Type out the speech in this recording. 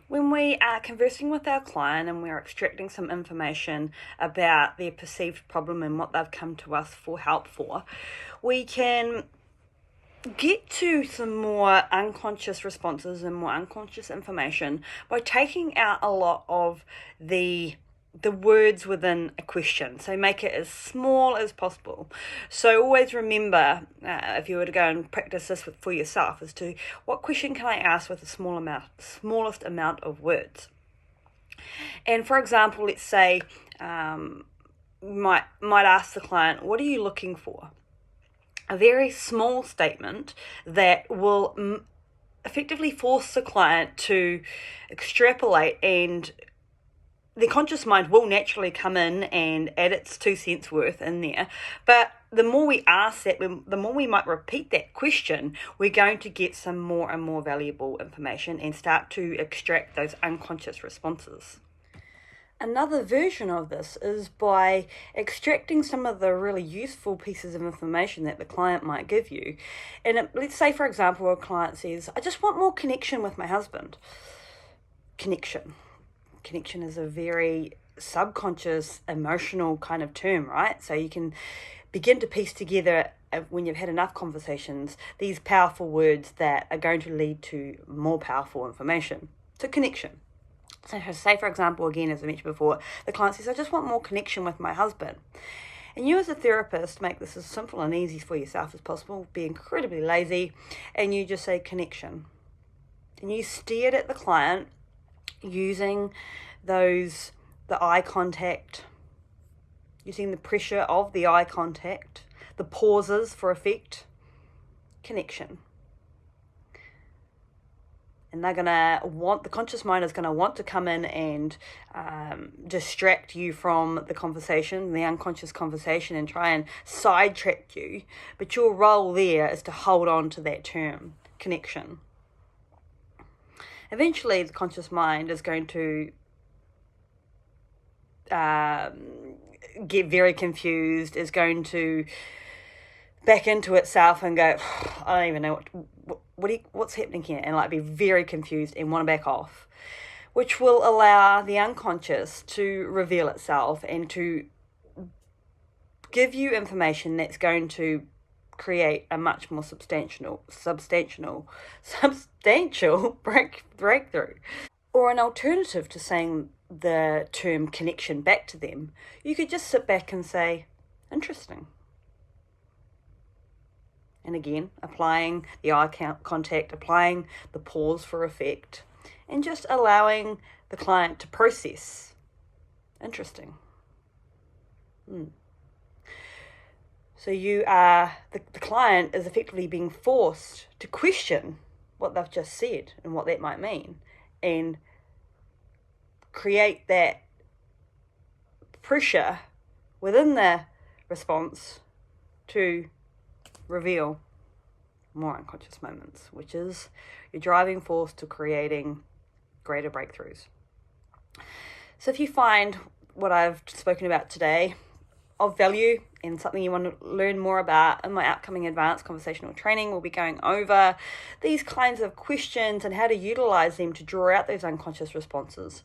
When we are conversing with our client and we're extracting some information about their perceived problem and what they've come to us for help for, we can get to some more unconscious responses and more unconscious information by taking out a lot of the words within a question. So make it as small as possible. So always remember, if you were to go and practice this for yourself, as to what question can I ask with the smallest amount of words. And for example, let's say might ask the client, what are you looking for? A very small statement that will effectively force the client to extrapolate, and the conscious mind will naturally come in and add its 2 cents worth in there. But the more we ask that, the more we might repeat that question, we're going to get some more and more valuable information and start to extract those unconscious responses. Another version of this is by extracting some of the really useful pieces of information that the client might give you. And let's say, for example, a client says, I just want more connection with my husband. Connection is a very subconscious, emotional kind of term, right? So you can begin to piece together, when you've had enough conversations, these powerful words that are going to lead to more powerful information. So connection. So say, for example, again, as I mentioned before, the client says, I just want more connection with my husband. And you as a therapist make this as simple and easy for yourself as possible. Be incredibly lazy, and you just say connection. And you steered at the client using the eye contact, using the pressure of the eye contact, the pauses for effect, connection. And the conscious mind is going to want to come in and distract you from the conversation, the unconscious conversation, and try and sidetrack you. But your role there is to hold on to that term, connection. Eventually, the conscious mind is going to get very confused, is going to back into itself and go, I don't even know what's happening here, and be very confused and want to back off, which will allow the unconscious to reveal itself and to give you information that's going to create a much more substantial breakthrough. Or an alternative to saying the term connection back to them, you could just sit back and say, interesting. And again, applying the eye contact, applying the pause for effect, and just allowing the client to process. Interesting. So the client is effectively being forced to question what they've just said and what that might mean, and create that pressure within the response to reveal more unconscious moments, which is your driving force to creating greater breakthroughs. So if you find what I've spoken about today of value and something you want to learn more about, in my upcoming advanced conversational training, we'll be going over these kinds of questions and how to utilize them to draw out those unconscious responses.